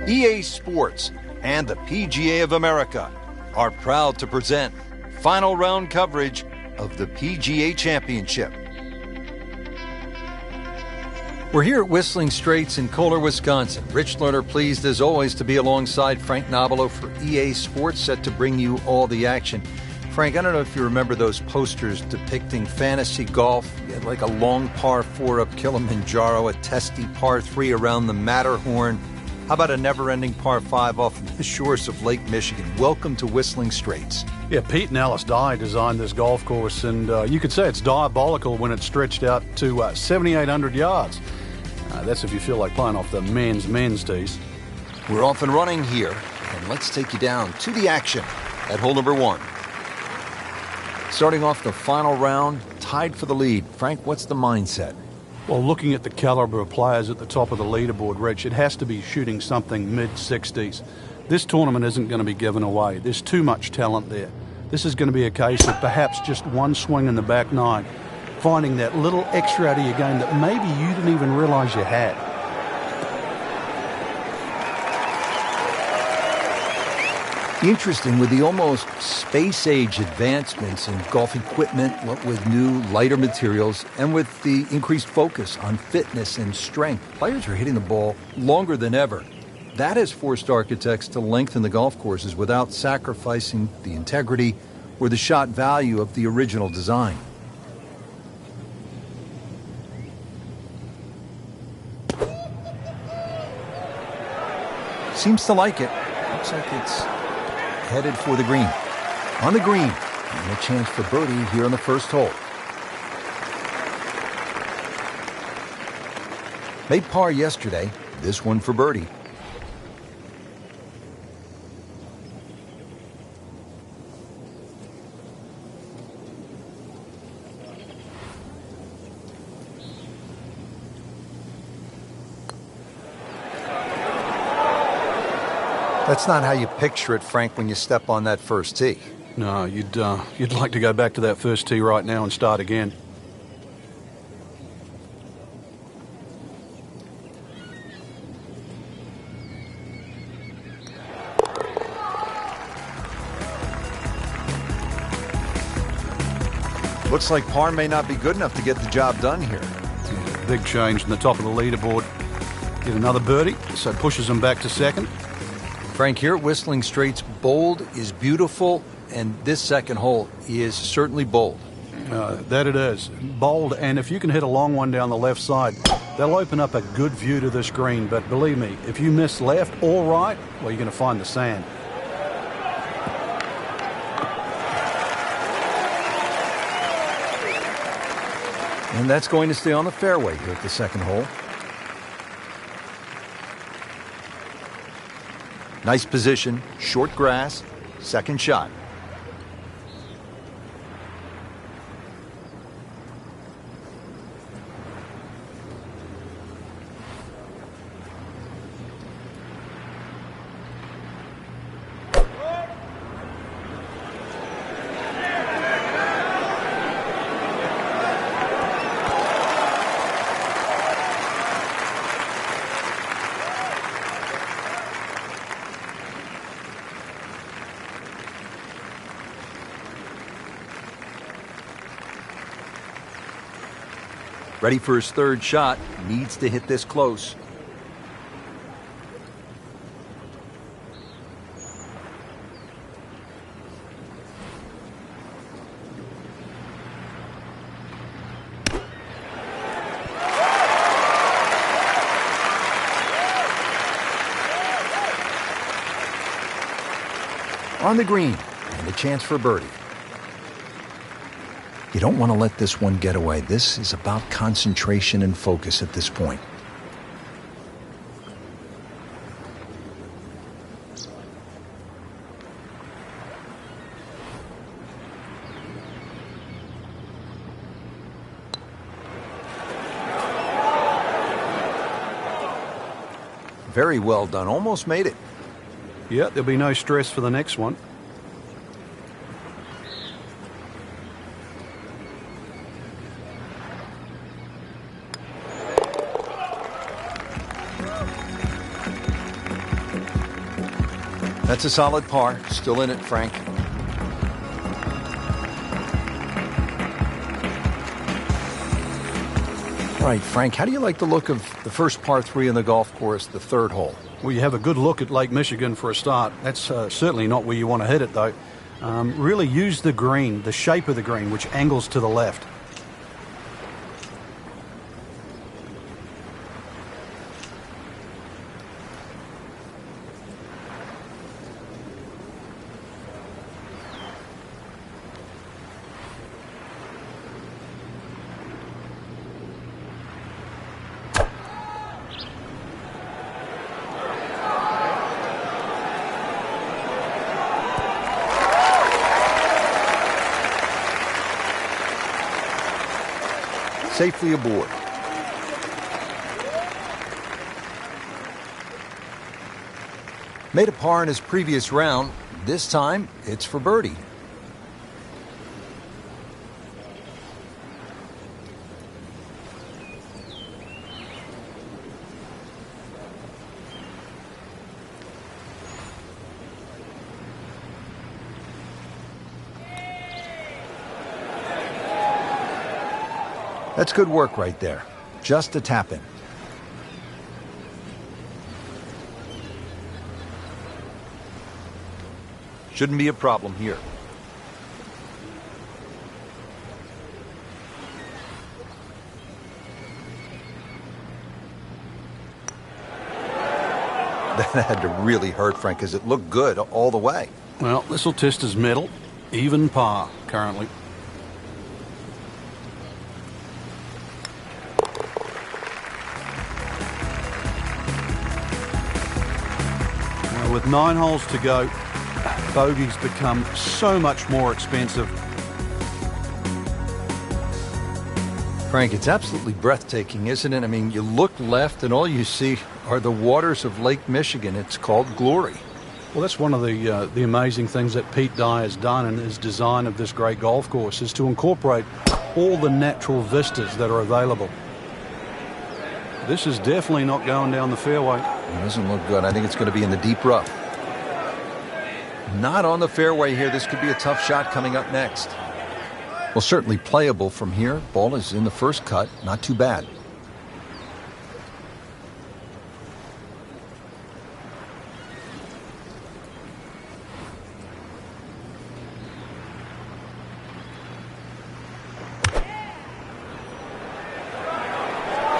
EA Sports and the PGA of America are proud to present final round coverage of the PGA Championship. We're here at Whistling Straits in Kohler, Wisconsin. Rich Lerner pleased as always to be alongside Frank Nobilo for EA Sports, set to bring you all the action. Frank, I don't know if you remember those posters depicting fantasy golf, like a long par 4 up Kilimanjaro, a testy par 3 around the Matterhorn. How about a never-ending par 5 off the shores of Lake Michigan? Welcome to Whistling Straits. Yeah, Pete and Alice Dye designed this golf course, and you could say it's diabolical when it's stretched out to 7,800 yards. That's if you feel like playing off the men's tees. We're off and running here, and let's take you down to the action at hole number 1. Starting off the final round, tied for the lead. Frank, what's the mindset? Well, looking at the caliber of players at the top of the leaderboard, Rich, it has to be shooting something mid-60s. This tournament isn't going to be given away. There's too much talent there. This is going to be a case of perhaps just one swing in the back nine, finding that little extra out of your game that maybe you didn't even realize you had. Interesting, with the almost space-age advancements in golf equipment, what with new, lighter materials, and with the increased focus on fitness and strength, players are hitting the ball longer than ever. That has forced architects to lengthen the golf courses without sacrificing the integrity or the shot value of the original design. Seems to like it. Looks like it's headed for the green. On the green, and a chance for birdie here on the first hole. Made par yesterday, this one for birdie. That's not how you picture it, Frank, when you step on that first tee. No, you'd like to go back to that first tee right now and start again. Looks like par may not be good enough to get the job done here. Yeah, big change in the top of the leaderboard. Get another birdie, so pushes them back to second. Frank, here at Whistling Straits, bold is beautiful, and this second hole is certainly bold. That it is. Bold, and if you can hit a long one down the left side, that'll open up a good view to this green. But believe me, if you miss left or right, well, you're going to find the sand. And that's going to stay on the fairway here at the second hole. Nice position, short grass, second shot. Ready for his third shot, needs to hit this close. On the green, and a chance for birdie. You don't want to let this one get away. This is about concentration and focus at this point. Very well done. Almost made it. Yeah, there'll be no stress for the next one. That's a solid par. Still in it, Frank. All right, Frank, how do you like the look of the first par 3 on the golf course, the third hole? Well, you have a good look at Lake Michigan for a start. That's certainly not where you want to hit it, though. Really use the green, the shape of the green, which angles to the left. Safely aboard. Made a par in his previous round. This time, it's for birdie. That's good work right there. Just a tap in. Shouldn't be a problem here. That had to really hurt, Frank, because it looked good all the way. Well, this will test his mettle. Even par currently. With 9 holes to go, bogeys become so much more expensive. Frank, it's absolutely breathtaking, isn't it? I mean, you look left and all you see are the waters of Lake Michigan. It's called glory. Well, that's one of the amazing things that Pete Dye has done in his design of this great golf course, is to incorporate all the natural vistas that are available. This is definitely not going down the fairway. It doesn't look good. I think it's going to be in the deep rough. Not on the fairway here. This could be a tough shot coming up next. Well, certainly playable from here. Ball is in the first cut. Not too bad.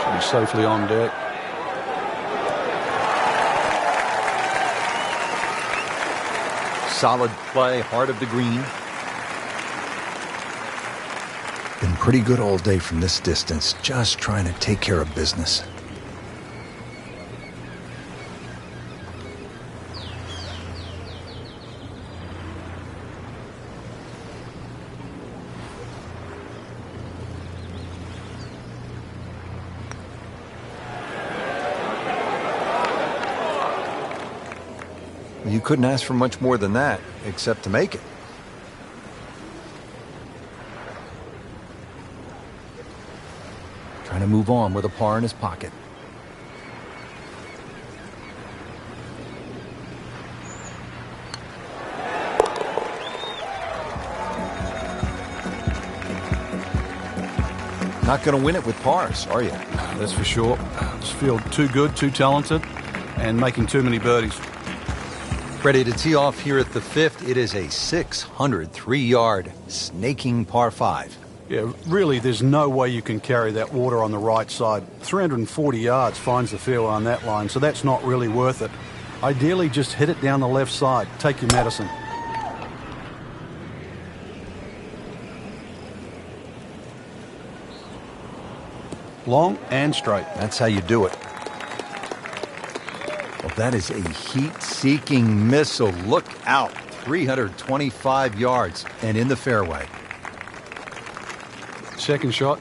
Should be safely on deck. Solid play, heart of the green. Been pretty good all day from this distance, just trying to take care of business. You couldn't ask for much more than that, except to make it. Trying to move on with a par in his pocket. Not going to win it with pars, are you? That's for sure. This field too good, too talented, and making too many birdies. Ready to tee off here at the 5th. It is a 603-yard snaking par 5. Yeah, really, there's no way you can carry that water on the right side. 340 yards finds the fairway on that line, so that's not really worth it. Ideally, just hit it down the left side. Take your medicine. Long and straight. That's how you do it. Well, that is a heat-seeking missile. Look out. 325 yards and in the fairway. Second shot.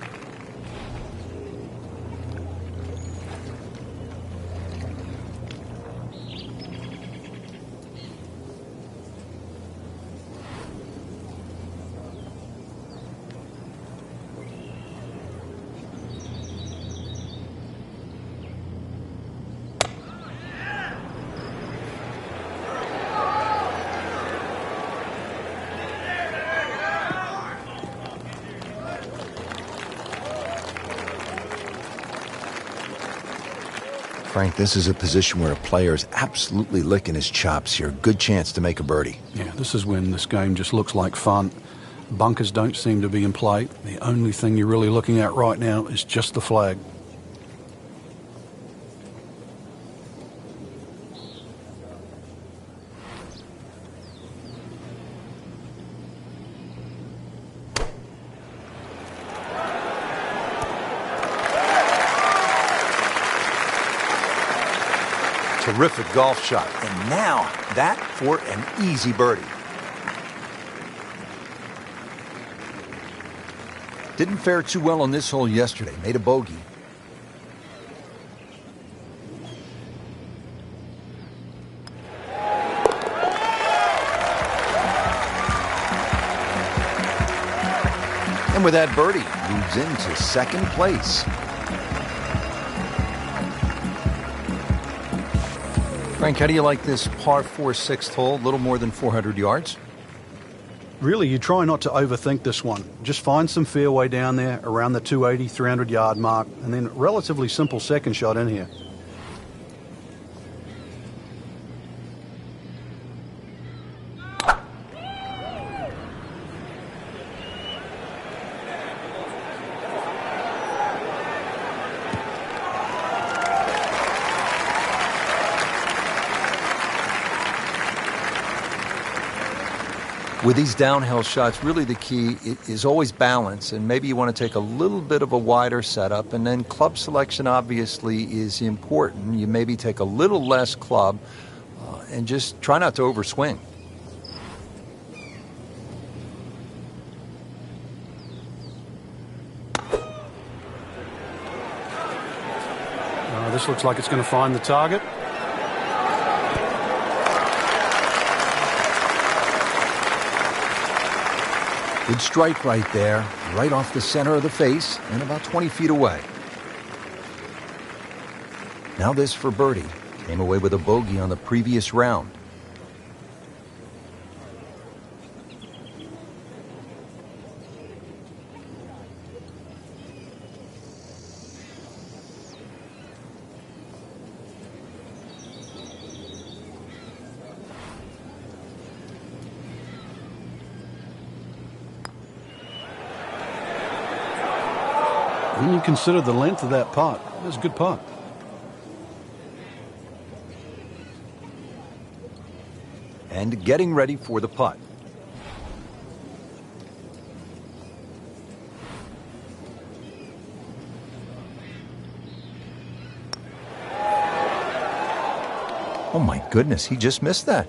Frank, this is a position where a player is absolutely licking his chops here. Good chance to make a birdie. Yeah, this is when this game just looks like fun. Bunkers don't seem to be in play. The only thing you're really looking at right now is just the flag. Terrific golf shot. And now that for an easy birdie. Didn't fare too well on this hole yesterday. Made a bogey. And with that birdie, moves into second place. Frank, how do you like this par 4 sixth hole? A little more than 400 yards. Really, you try not to overthink this one. Just find some fairway down there around the 280, 300 yard mark, and then relatively simple second shot in here. With these downhill shots, really the key is always balance, and maybe you want to take a little bit of a wider setup, and then club selection obviously is important. You maybe take a little less club and just try not to overswing. This looks like it's going to find the target. Good strike right there, right off the center of the face and about 20 feet away. Now this for birdie. Came away with a bogey on the previous round. When you consider the length of that putt, that's a good putt. And getting ready for the putt. Oh my goodness, he just missed that.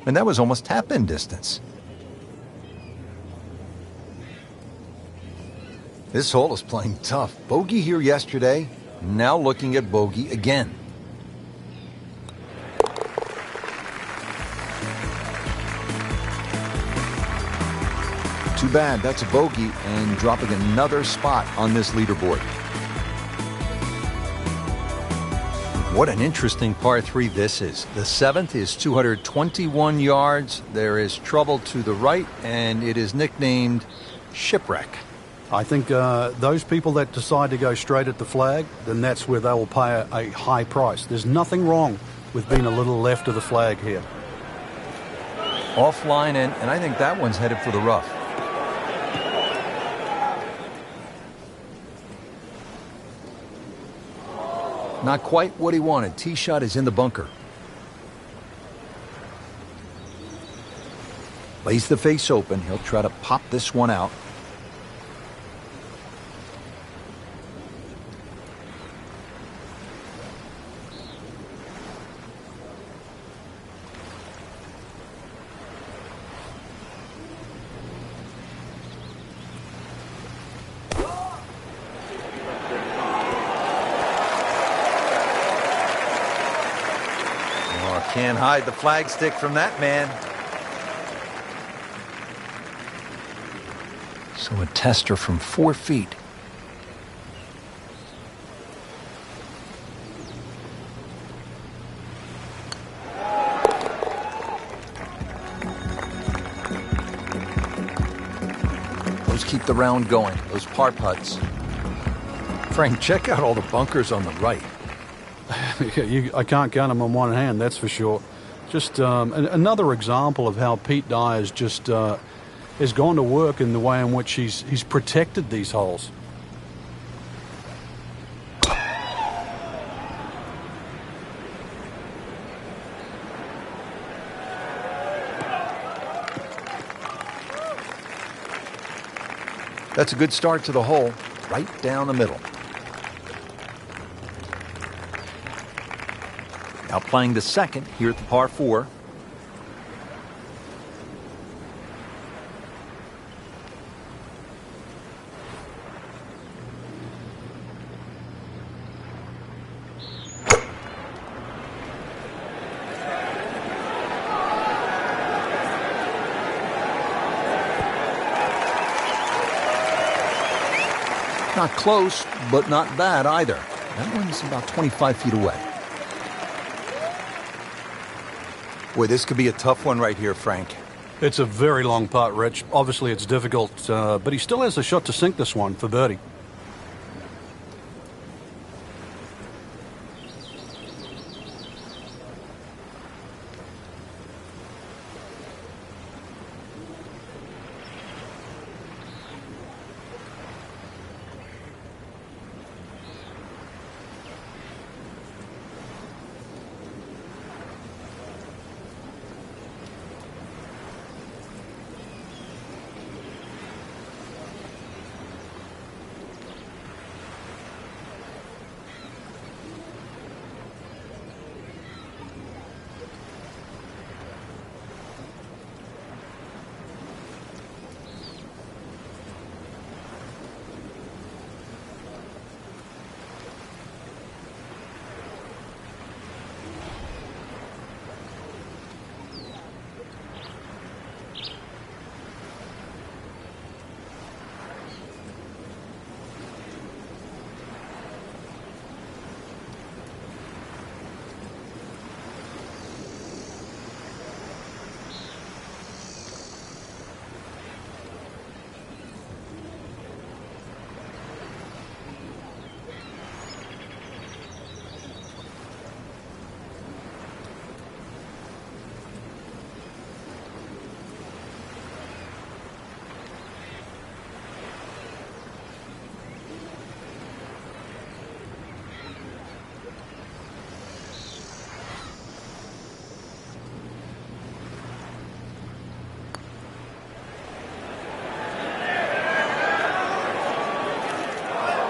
And that was almost tap-in distance. This hole is playing tough. Bogey here yesterday, now looking at bogey again. Too bad, that's a bogey and dropping another spot on this leaderboard. What an interesting par 3 this is. The 7th is 221 yards. There is trouble to the right, and it is nicknamed Shipwreck. I think those people that decide to go straight at the flag, then that's where they will pay a high price. There's nothing wrong with being a little left of the flag here. Offline, and I think that one's headed for the rough. Not quite what he wanted. Tee shot is in the bunker. Lays the face open. He'll try to pop this one out. Can't hide the flagstick from that man. So a tester from 4 feet. Those keep the round going, those par putts. Frank, check out all the bunkers on the right. I can't count them on one hand, that's for sure. Just another example of how Pete Dye has gone to work in the way in which he's protected these holes. That's a good start to the hole, right down the middle. Now playing the second here at the par 4. Not close, but not bad either. That one's about 25 feet away. Boy, this could be a tough one right here, Frank. It's a very long putt, Rich. Obviously, it's difficult, but he still has a shot to sink this one for birdie.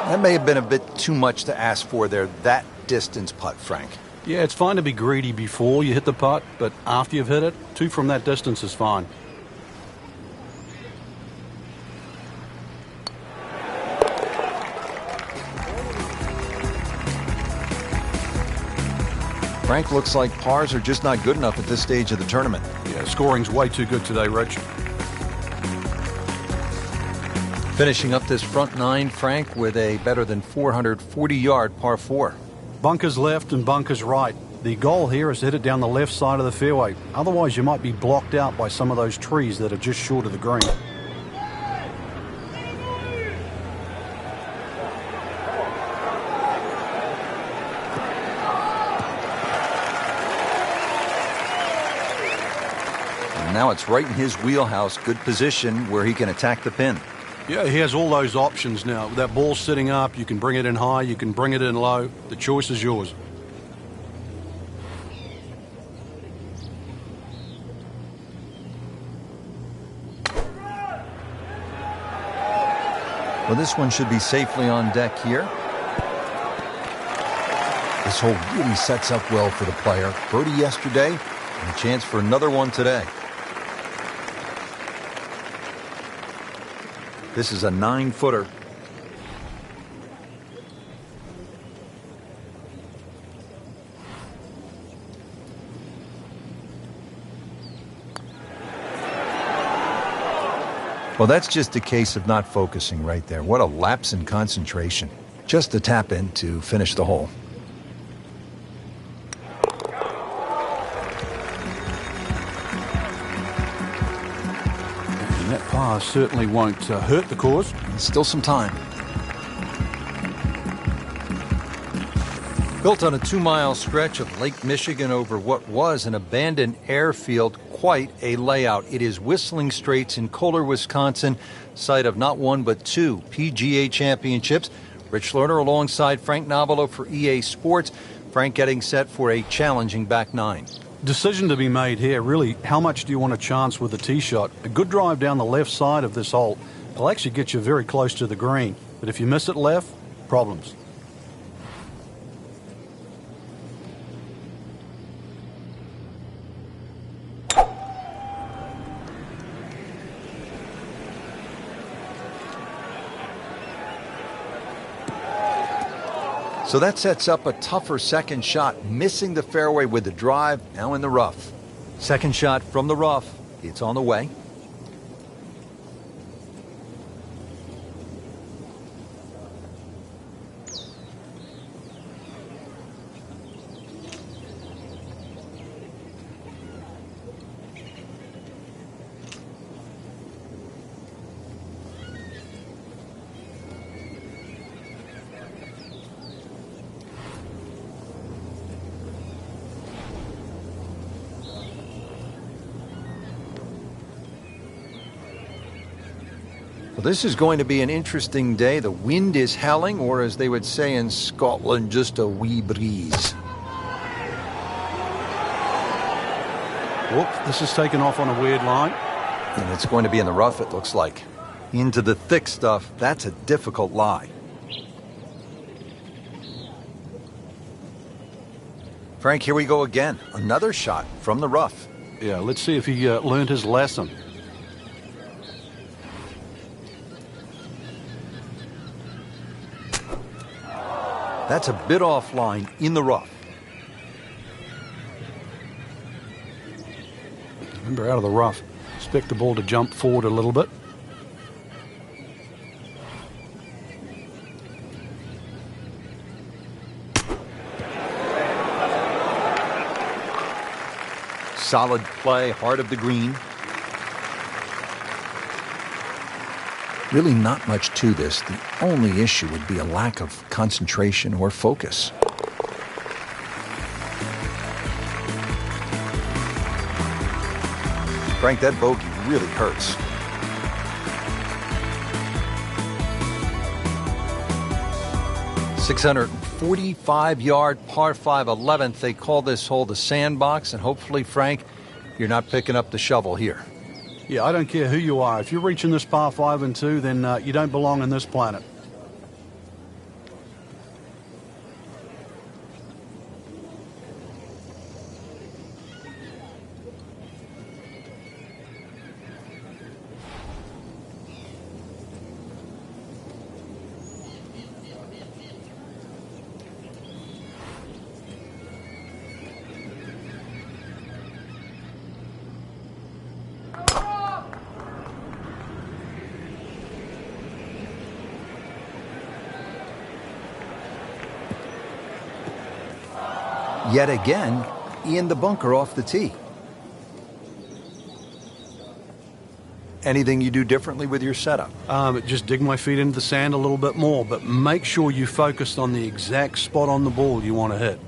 That may have been a bit too much to ask for there, that distance putt, Frank. Yeah, it's fine to be greedy before you hit the putt, but after you've hit it, 2 from that distance is fine. Frank, looks like pars are just not good enough at this stage of the tournament. Yeah, scoring's way too good today, Rich. Finishing up this front 9, Frank, with a better than 440-yard par 4. Bunkers left and bunkers right. The goal here is to hit it down the left side of the fairway. Otherwise, you might be blocked out by some of those trees that are just short of the green. And now it's right in his wheelhouse. Good position where he can attack the pin. Yeah, he has all those options now. That ball's sitting up, you can bring it in high, you can bring it in low. The choice is yours. Well, this one should be safely on deck here. This hole really sets up well for the player. Birdie yesterday, and a chance for another one today. This is a 9-footer. Well, that's just a case of not focusing right there. What a lapse in concentration. Just a tap in to finish the hole. And that par certainly won't hurt the cause. Still some time. Built on a 2-mile stretch of Lake Michigan over what was an abandoned airfield, quite a layout. It is Whistling Straits in Kohler, Wisconsin, site of not one but 2 PGA championships. Rich Lerner alongside Frank Nobilo for EA Sports. Frank getting set for a challenging back 9. Decision to be made here, really. How much do you want a chance with the tee shot? A good drive down the left side of this hole will actually get you very close to the green. But if you miss it left, problems. So that sets up a tougher second shot, missing the fairway with the drive, now in the rough. Second shot from the rough, it's on the way. Well, this is going to be an interesting day. The wind is howling, or as they would say in Scotland, just a wee breeze. Whoop, this is taken off on a weird line. And it's going to be in the rough, it looks like. Into the thick stuff, that's a difficult lie. Frank, here we go again. Another shot from the rough. Yeah, let's see if he learned his lesson. That's a bit offline in the rough. Remember, out of the rough. Expect the ball to jump forward a little bit. Solid play, heart of the green. Really not much to this. The only issue would be a lack of concentration or focus. Frank, that bogey really hurts. .645-yard par 5 11th. They call this hole the sandbox, and hopefully, Frank, you're not picking up the shovel here. Yeah, I don't care who you are. If you're reaching this par 5 and 2, then you don't belong on this planet. Yet again, in the bunker off the tee. Anything you do differently with your setup? Just dig my feet into the sand a little bit more, but make sure you focus on the exact spot on the ball you want to hit.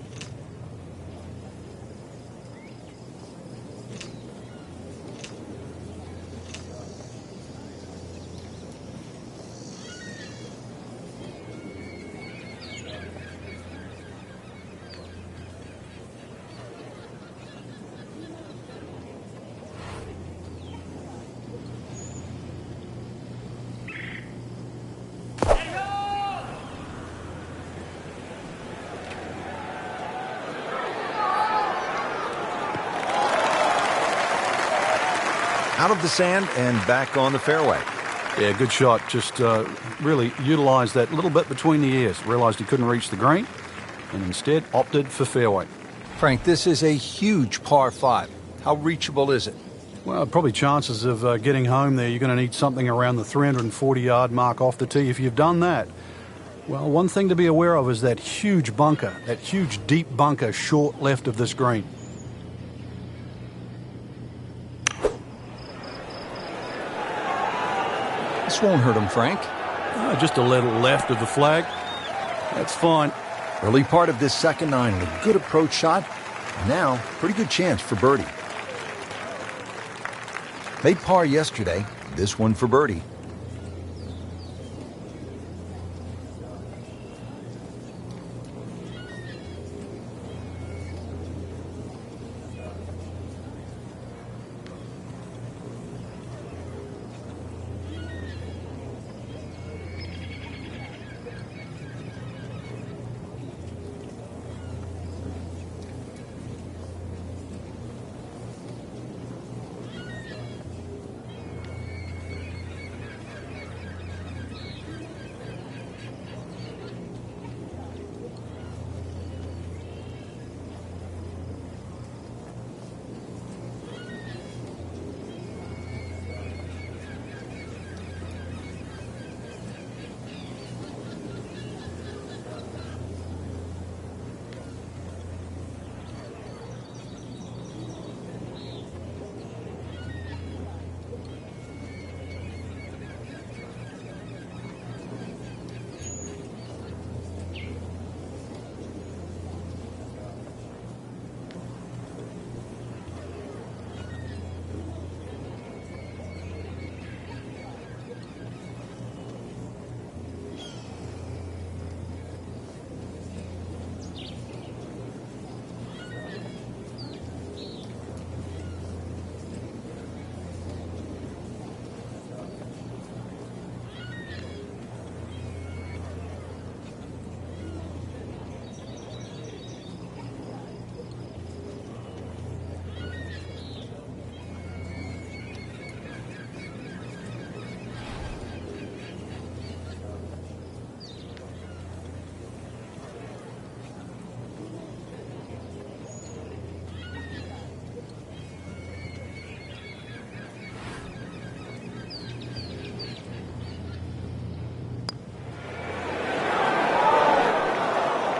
Out of the sand and back on the fairway. Yeah, good shot. Just really utilized that little bit between the ears. Realized he couldn't reach the green and instead opted for fairway. Frank, this is a huge par 5. How reachable is it? Well, probably chances of getting home there, you're going to need something around the 340-yard mark off the tee. If you've done that, well, one thing to be aware of is that huge bunker, that huge deep bunker short left of this green. This won't hurt him, Frank. Just a little left of the flag. That's fine. Early part of this second nine, and a good approach shot. And now, pretty good chance for birdie. Made par yesterday, this one for birdie.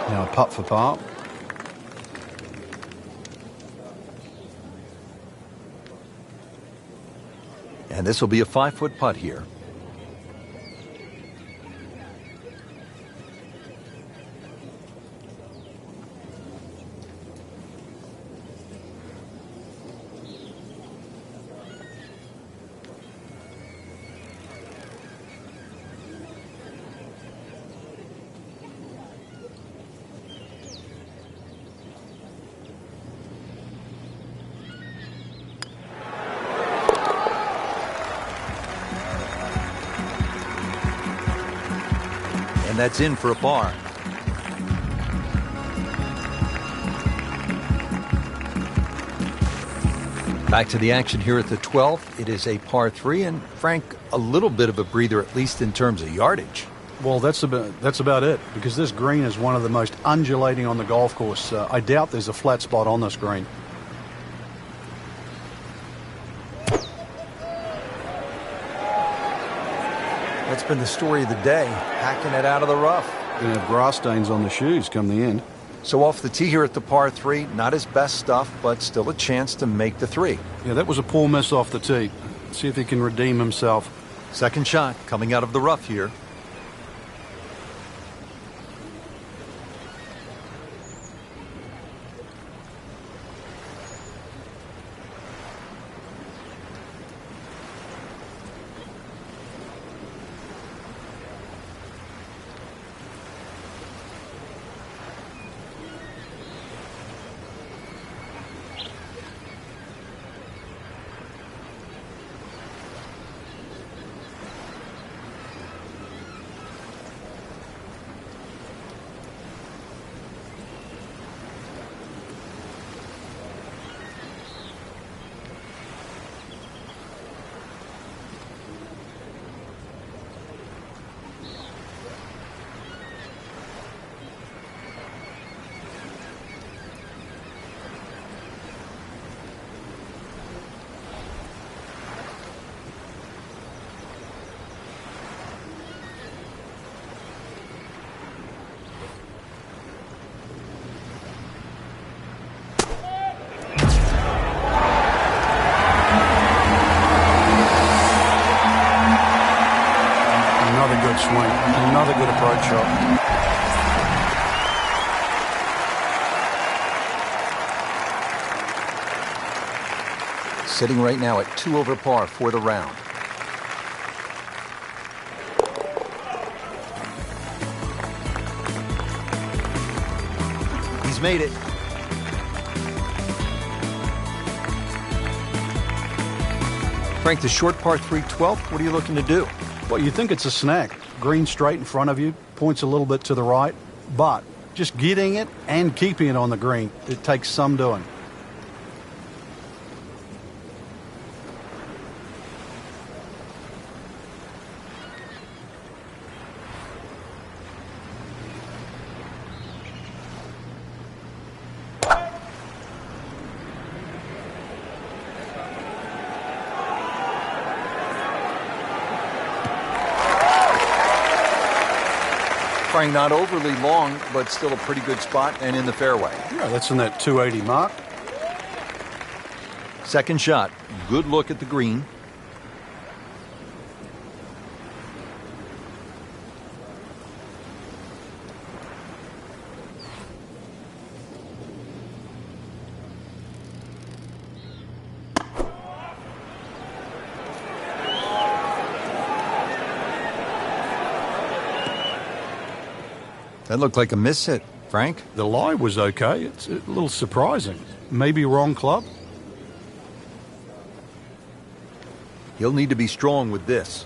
Now a putt for par. And this will be a 5-foot putt here. And that's in for a par. Back to the action here at the 12th. It is a par 3, and Frank, a little bit of a breather, at least in terms of yardage. Well, that's about it, because this green is one of the most undulating on the golf course. I doubt there's a flat spot on this green. That's been the story of the day, hacking it out of the rough. Going to have grass stains on the shoes come the end. So off the tee here at the par 3, not his best stuff, but still a chance to make the 3. Yeah, that was a poor miss off the tee. See if he can redeem himself. Second shot coming out of the rough here. Another good swing. Another good approach shot. sitting right now at 2 over par for the round. He's made it. Frank, the short par 3 12th, what are you looking to do? Well, you think it's a snack. Green straight in front of you, points a little bit to the right, but just getting it and keeping it on the green, it takes some doing. Frank, not overly long, but still a pretty good spot and in the fairway. Yeah, that's in that 280 mark. Second shot. Good look at the green. That looked like a miss hit, Frank. The lie was okay. It's a little surprising. Maybe wrong club. He'll need to be strong with this.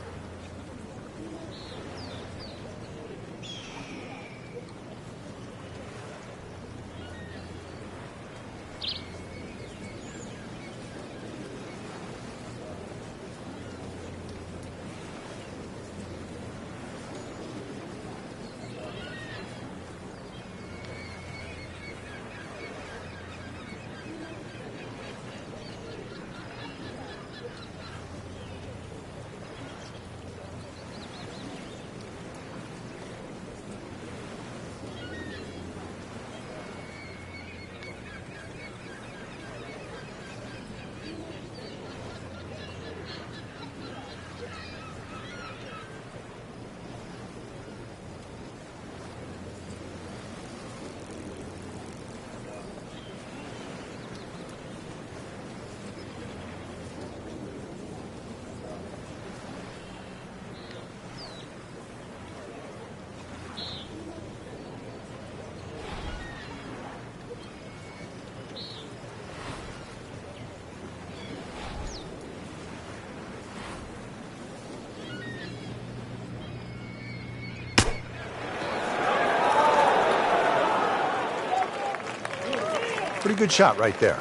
Pretty good shot right there.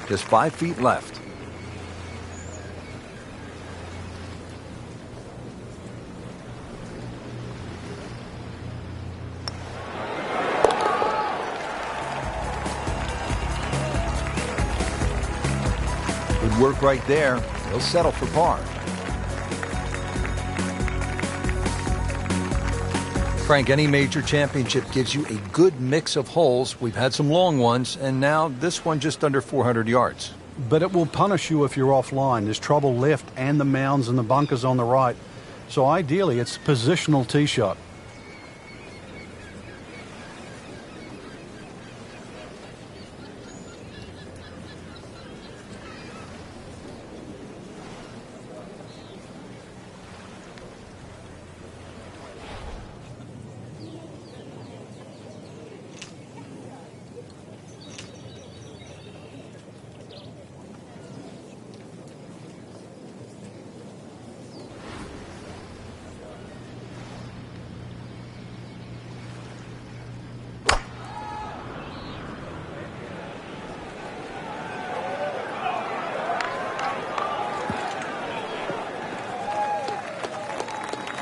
Just 5 feet left. Good work right there. He'll settle for par. Frank, any major championship gives you a good mix of holes. We've had some long ones, and now this one just under 400 yards. But it will punish you if you're offline. There's trouble left and the mounds and the bunkers on the right. So ideally, it's a positional tee shot.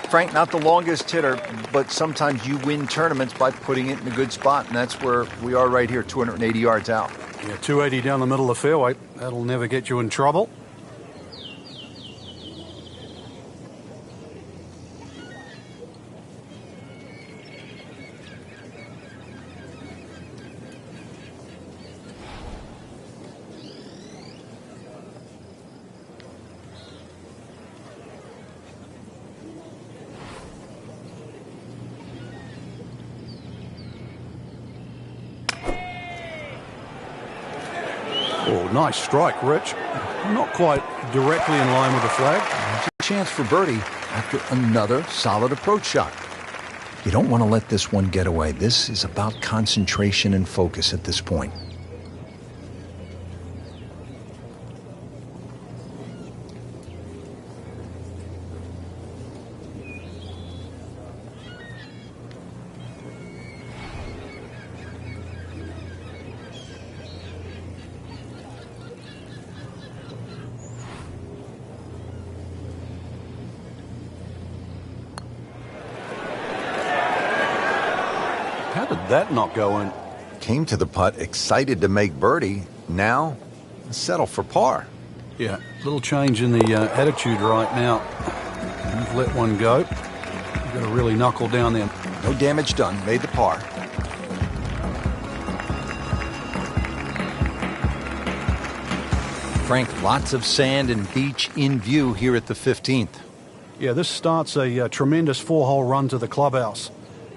Frank, not the longest hitter, but sometimes you win tournaments by putting it in a good spot, and that's where we are right here, 280 yards out. Yeah, 280 down the middle of the fairway. That'll never get you in trouble. Oh, nice strike, Rich. Not quite directly in line with the flag. It's a chance for birdie after another solid approach shot. You don't want to let this one get away. This is about concentration and focus at this point. How did that not go in? Came to the putt excited to make birdie. Now, settle for par. Yeah, little change in the attitude right now. You've let one go. You've got to really knuckle down there. No damage done. Made the par. Frank, lots of sand and beach in view here at the 15th. Yeah, this starts a tremendous 4-hole run to the clubhouse.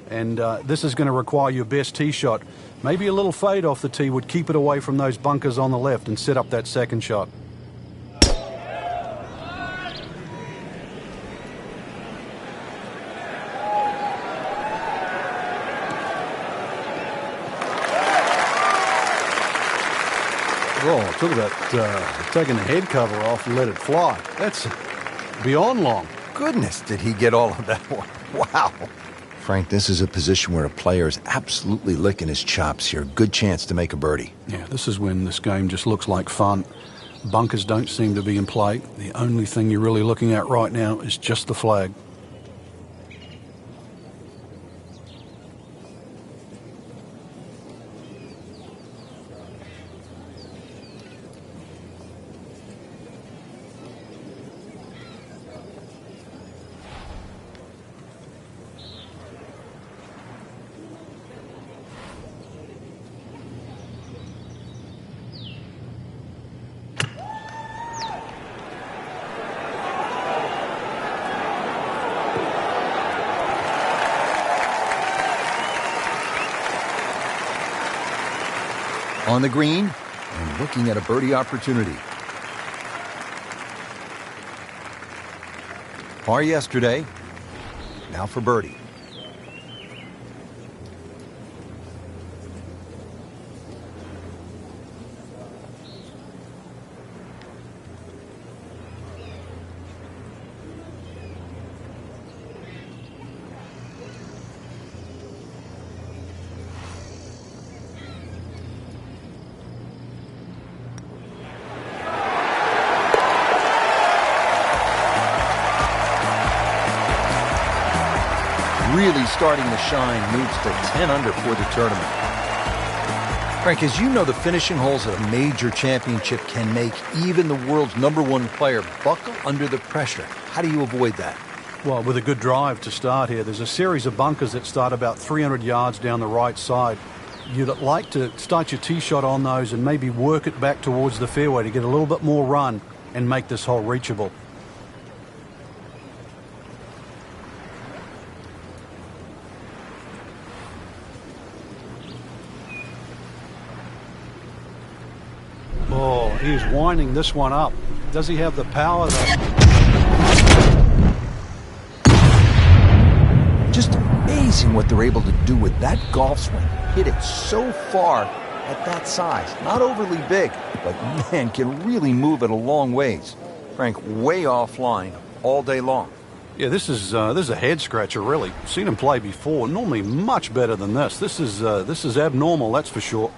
And this is going to require your best tee shot. Maybe a little fade off the tee would keep it away from those bunkers on the left and set up that second shot. Oh, talk about taking the head cover off and let it fly. That's beyond long. Goodness, did he get all of that one? Wow. Frank, this is a position where a player is absolutely licking his chops here. Good chance to make a birdie. Yeah, this is when this game just looks like fun. Bunkers don't seem to be in play. The only thing you're really looking at right now is just the flag. On the green and looking at a birdie opportunity. Par yesterday, now for birdie. Really starting to shine, moves to 10 under for the tournament. Frank, as you know, the finishing holes at a major championship can make even the world's #1 player buckle under the pressure. How do you avoid that? Well, with a good drive to start here, there's a series of bunkers that start about 300 yards down the right side. You'd like to start your tee shot on those and maybe work it back towards the fairway to get a little bit more run and make this hole reachable. Oh, he is winding this one up. Does he have the power though? Just amazing what they're able to do with that golf swing. Hit it so far at that size. Not overly big, but man, can really move it a long ways. Frank, way offline all day long. Yeah, this is a head scratcher, really. Seen him play before. Normally much better than this. This is abnormal, that's for sure.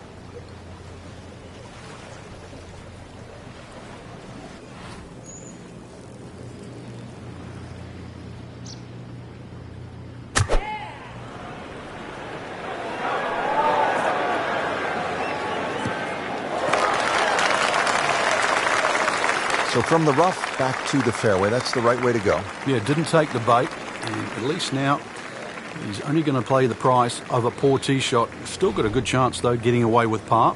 So from the rough back to the fairway, that's the right way to go. Yeah, didn't take the bait, and at least now he's only going to play the price of a poor tee shot. Still got a good chance, though, getting away with par.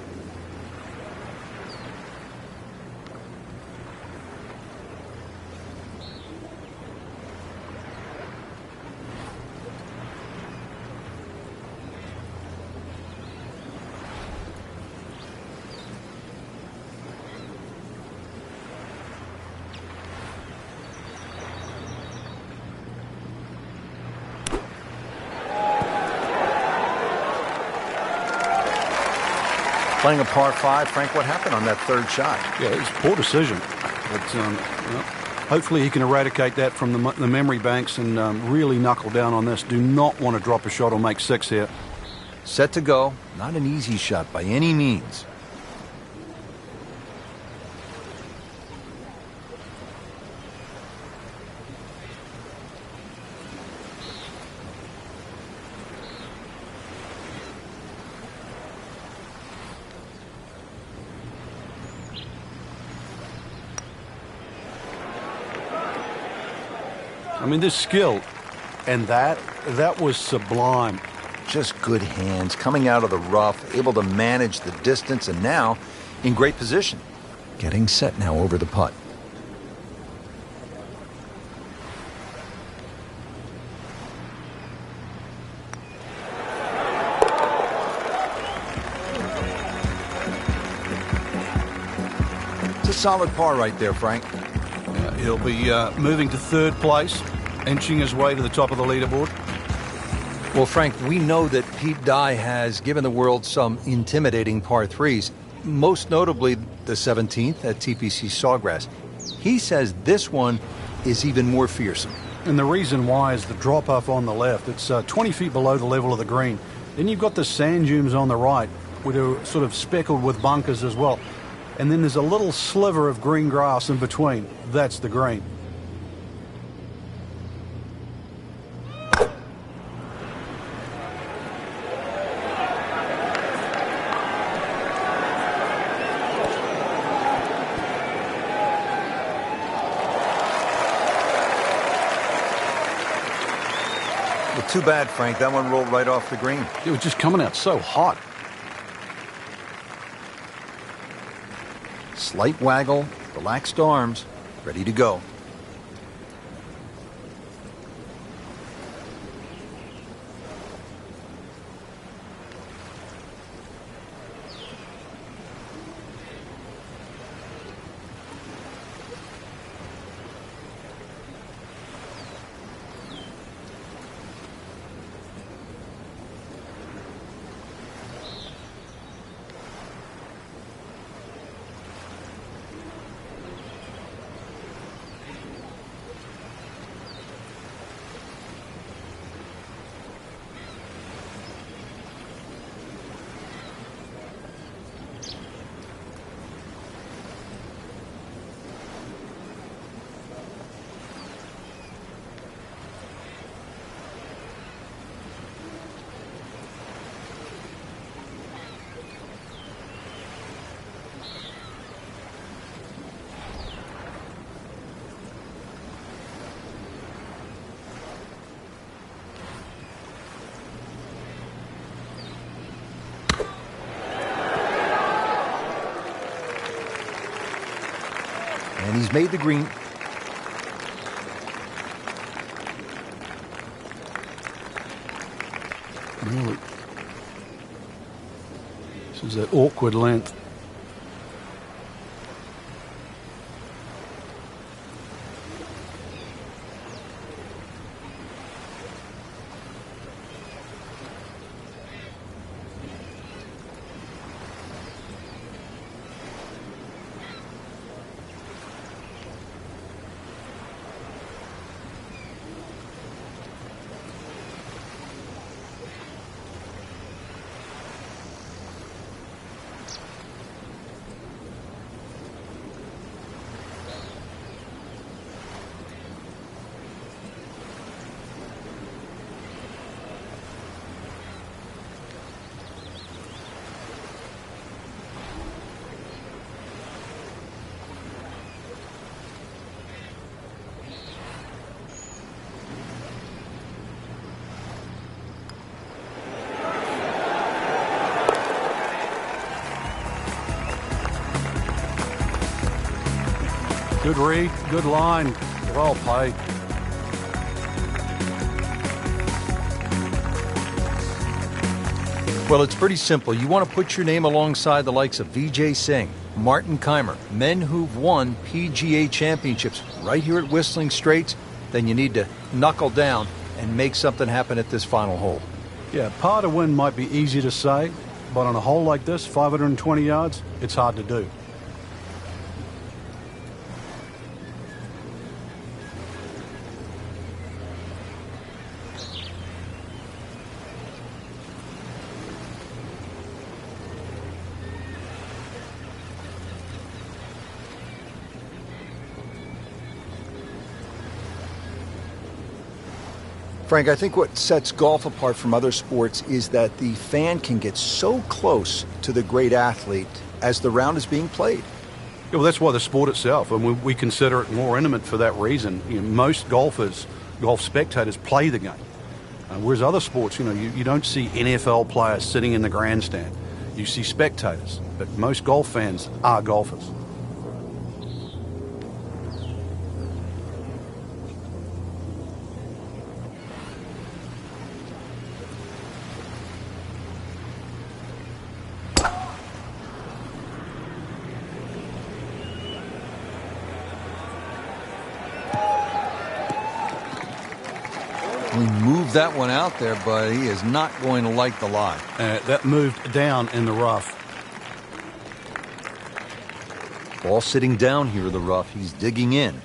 Playing a par 5, Frank, what happened on that third shot? Yeah, it was a poor decision. But, hopefully he can eradicate that from the memory banks and really knuckle down on this. Do not want to drop a shot or make 6 here. Set to go. Not an easy shot by any means. I mean, this skill and that was sublime. Just good hands, coming out of the rough, able to manage the distance, and now in great position. Getting set now over the putt. It's a solid par right there, Frank. He'll be moving to 3rd place, inching his way to the top of the leaderboard. Well, Frank, we know that Pete Dye has given the world some intimidating par 3s, most notably the 17th at TPC Sawgrass. He says this one is even more fearsome. And the reason why is the drop-off on the left. It's 20 feet below the level of the green. Then you've got the sand dunes on the right, which are sort of speckled with bunkers as well. And then there's a little sliver of green grass in between. That's the green. Well, too bad, Frank. That one rolled right off the green. It was just coming out so hot. Slight waggle, relaxed arms, ready to go. And he's made the green. Really? This is an awkward length. Good read, good line, well played. Well, it's pretty simple. You want to put your name alongside the likes of Vijay Singh, Martin Keimer, men who've won PGA championships right here at Whistling Straits, then you need to knuckle down and make something happen at this final hole. Yeah, par to win might be easy to say, but on a hole like this, 520 yards, it's hard to do. Frank, I think what sets golf apart from other sports is that the fan can get so close to the great athlete as the round is being played. Yeah, well, that's why the sport itself, and we consider it more intimate for that reason. Most golf spectators play the game, whereas other sports, you don't see NFL players sitting in the grandstand. You see spectators, but most golf fans are golfers. He moved that one out there, but he is not going to like the lie. That moved down in the rough. Ball sitting down here in the rough. He's digging in.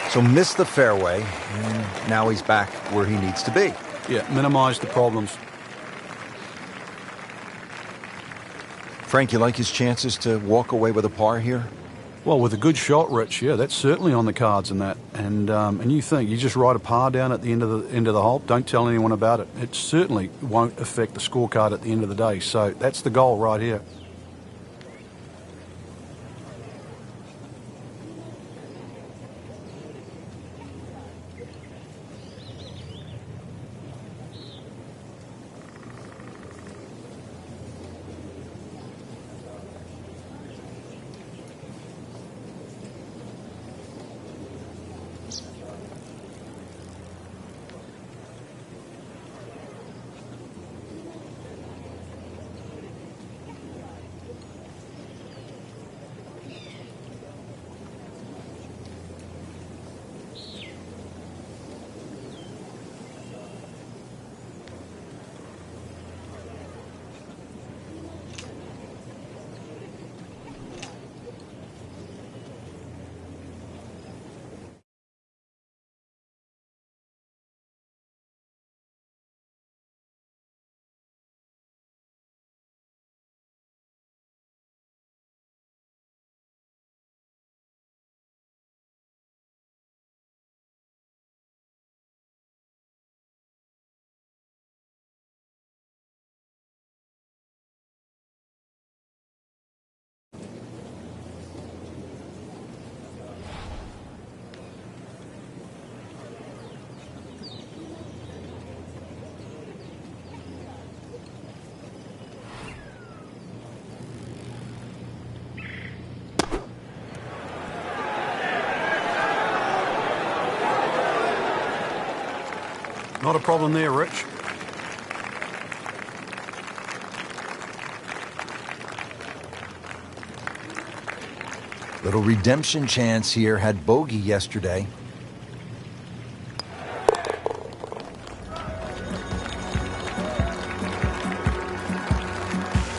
So missed the fairway, and now he's back where he needs to be. Yeah, minimize the problems. Frank, you like his chances to walk away with a par here? Well, with a good shot, Rich, yeah, that's certainly on the cards in that. And you think you just write a par down at the end of the hole, don't tell anyone about it. It certainly won't affect the scorecard at the end of the day. So that's the goal right here. Not a problem there, Rich. Little redemption chance here. Had bogey yesterday.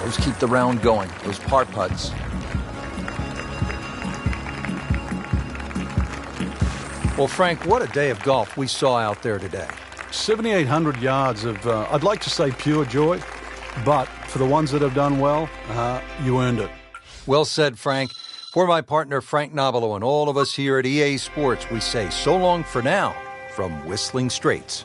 Those keep the round going. Those par putts. Well, Frank, what a day of golf we saw out there today. 7,800 yards of, I'd like to say pure joy, but for the ones that have done well, you earned it. Well said, Frank. For my partner, Frank Nobilo, and all of us here at EA Sports, we say so long for now from Whistling Straits.